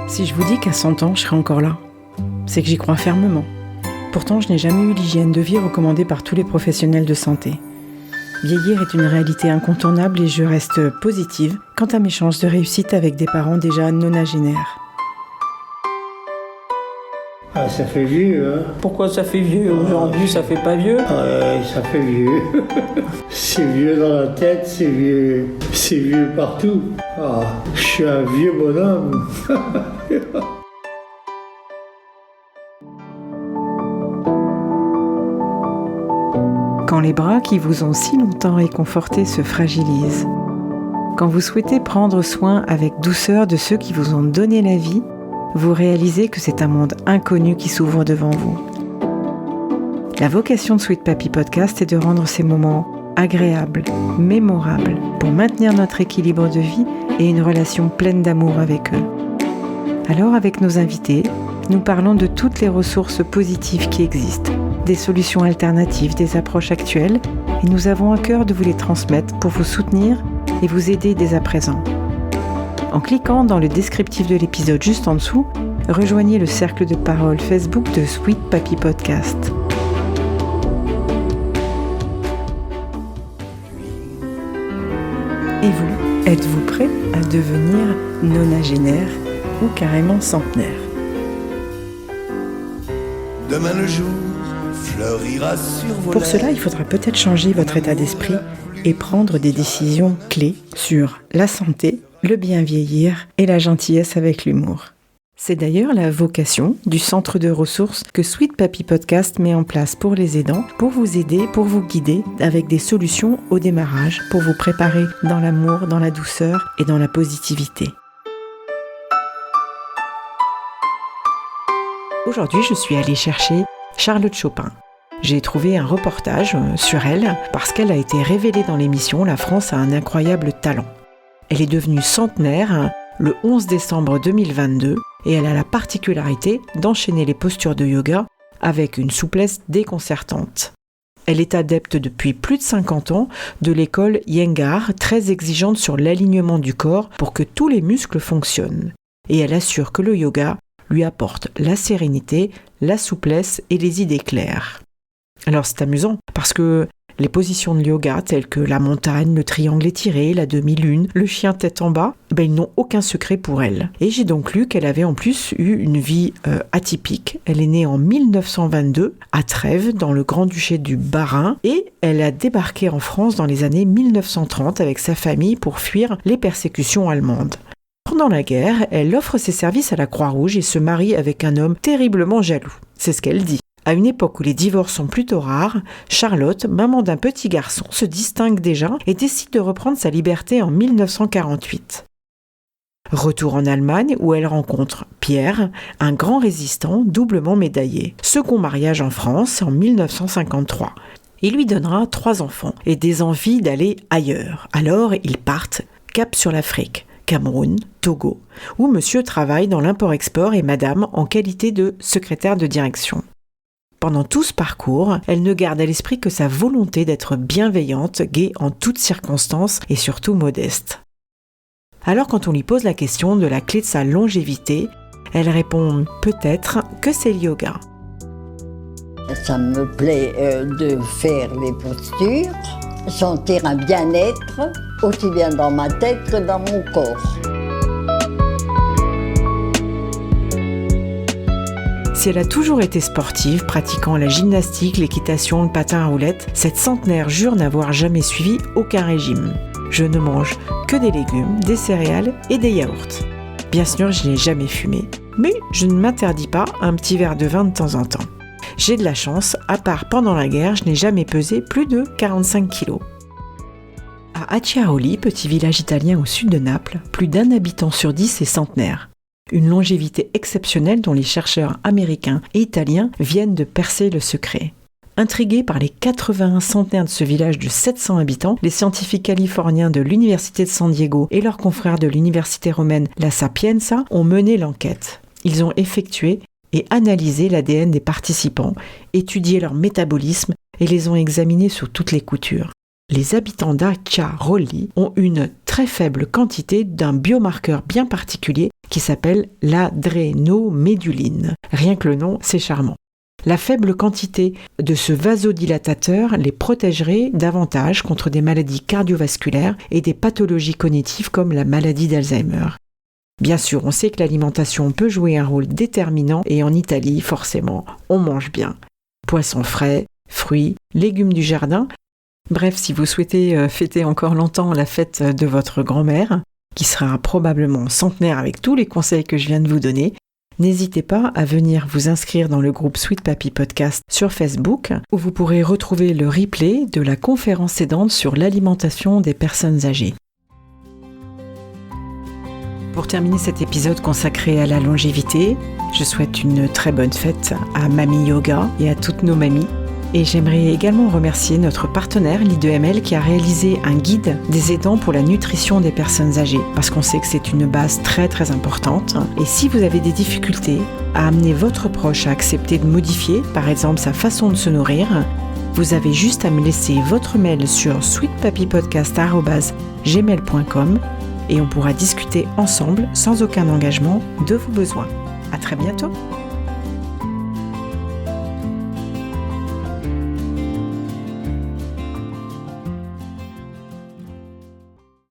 Si je vous dis qu'à 100 ans, je serai encore là, c'est que j'y crois fermement. Pourtant, je n'ai jamais eu l'hygiène de vie recommandée par tous les professionnels de santé. Vieillir est une réalité incontournable et je reste positive quant à mes chances de réussite avec des parents déjà nonagénaires. Ah, ça fait vieux, hein. Pourquoi ça fait vieux aujourd'hui, ça fait pas vieux? Ça fait vieux. C'est vieux dans la tête, c'est vieux partout. Ah, je suis un vieux bonhomme. Quand les bras qui vous ont si longtemps réconfortés se fragilisent, quand vous souhaitez prendre soin avec douceur de ceux qui vous ont donné la vie, vous réalisez que c'est un monde inconnu qui s'ouvre devant vous. La vocation de Sweet Papy Podcast est de rendre ces moments agréables, mémorables, pour maintenir notre équilibre de vie et une relation pleine d'amour avec eux. Alors, avec nos invités, nous parlons de toutes les ressources positives qui existent, des solutions alternatives, des approches actuelles, et nous avons à cœur de vous les transmettre pour vous soutenir et vous aider dès à présent. En cliquant dans le descriptif de l'épisode juste en dessous, rejoignez le cercle de parole Facebook de Sweet Papy Podcast. Et vous, êtes-vous prêt à devenir nonagénaire ou carrément centenaire? Demain le jour fleurira sur vos Pour cela, il faudra peut-être changer votre état d'esprit et prendre des décisions clés sur la santé, le bien vieillir et la gentillesse avec l'humour. C'est d'ailleurs la vocation du centre de ressources que Sweet Papy Podcast met en place pour les aidants, pour vous aider, pour vous guider avec des solutions au démarrage, pour vous préparer dans l'amour, dans la douceur et dans la positivité. Aujourd'hui, je suis allée chercher Charlotte Chopin. J'ai trouvé un reportage sur elle parce qu'elle a été révélée dans l'émission « La France a un incroyable talent ». Elle est devenue centenaire le 11 décembre 2022 et elle a la particularité d'enchaîner les postures de yoga avec une souplesse déconcertante. Elle est adepte depuis plus de 50 ans de l'école Iyengar, très exigeante sur l'alignement du corps pour que tous les muscles fonctionnent. Et elle assure que le yoga lui apporte la sérénité, la souplesse et les idées claires. Alors c'est amusant parce que les positions de yoga telles que la montagne, le triangle étiré, la demi-lune, le chien tête en bas, ils n'ont aucun secret pour elle. Et j'ai donc lu qu'elle avait en plus eu une vie atypique. Elle est née en 1922 à Trèves dans le Grand-Duché du Bas-Rhin et elle a débarqué en France dans les années 1930 avec sa famille pour fuir les persécutions allemandes. Pendant la guerre, elle offre ses services à la Croix-Rouge et se marie avec un homme terriblement jaloux. C'est ce qu'elle dit. À une époque où les divorces sont plutôt rares, Charlotte, maman d'un petit garçon, se distingue déjà et décide de reprendre sa liberté en 1948. Retour en Allemagne où elle rencontre Pierre, un grand résistant doublement médaillé. Second mariage en France en 1953. Il lui donnera 3 enfants et des envies d'aller ailleurs. Alors ils partent, cap sur l'Afrique. Cameroun, Togo, où monsieur travaille dans l'import-export et madame en qualité de secrétaire de direction. Pendant tout ce parcours, elle ne garde à l'esprit que sa volonté d'être bienveillante, gaie en toutes circonstances et surtout modeste. Alors quand on lui pose la question de la clé de sa longévité, elle répond peut-être que c'est le yoga. Ça me plaît de faire les postures, sentir un bien-être, aussi bien dans ma tête que dans mon corps. Si elle a toujours été sportive, pratiquant la gymnastique, l'équitation, le patin à roulettes, cette centenaire jure n'avoir jamais suivi aucun régime. Je ne mange que des légumes, des céréales et des yaourts. Bien sûr, je n'ai jamais fumé, mais je ne m'interdis pas un petit verre de vin de temps en temps. J'ai de la chance, à part pendant la guerre, je n'ai jamais pesé plus de 45 kilos. À Acciaroli, petit village italien au sud de Naples, plus d'1 habitant sur 10 est centenaire. Une longévité exceptionnelle dont les chercheurs américains et italiens viennent de percer le secret. Intrigués par les 81 centenaires de ce village de 700 habitants, les scientifiques californiens de l'Université de San Diego et leurs confrères de l'Université romaine La Sapienza ont mené l'enquête. Ils ont effectué et analysé l'ADN des participants, étudié leur métabolisme et les ont examinés sous toutes les coutures. Les habitants d'Acciaroli ont une très très faible quantité d'un biomarqueur bien particulier qui s'appelle l'adrénoméduline. Rien que le nom, c'est charmant. La faible quantité de ce vasodilatateur les protégerait davantage contre des maladies cardiovasculaires et des pathologies cognitives comme la maladie d'Alzheimer. Bien sûr, on sait que l'alimentation peut jouer un rôle déterminant et en Italie, forcément, on mange bien. Poissons frais, fruits, légumes du jardin. Bref, si vous souhaitez fêter encore longtemps la fête de votre grand-mère, qui sera probablement centenaire avec tous les conseils que je viens de vous donner, n'hésitez pas à venir vous inscrire dans le groupe Sweet Papy Podcast sur Facebook, où vous pourrez retrouver le replay de la conférence aidante sur l'alimentation des personnes âgées. Pour terminer cet épisode consacré à la longévité, je souhaite une très bonne fête à Mamie Yoga et à toutes nos mamies. Et j'aimerais également remercier notre partenaire L'i2ML qui a réalisé un guide des aidants pour la nutrition des personnes âgées, parce qu'on sait que c'est une base très très importante. Et si vous avez des difficultés à amener votre proche à accepter de modifier, par exemple sa façon de se nourrir, vous avez juste à me laisser votre mail sur sweetpapypodcast@gmail.com et on pourra discuter ensemble sans aucun engagement de vos besoins. À très bientôt.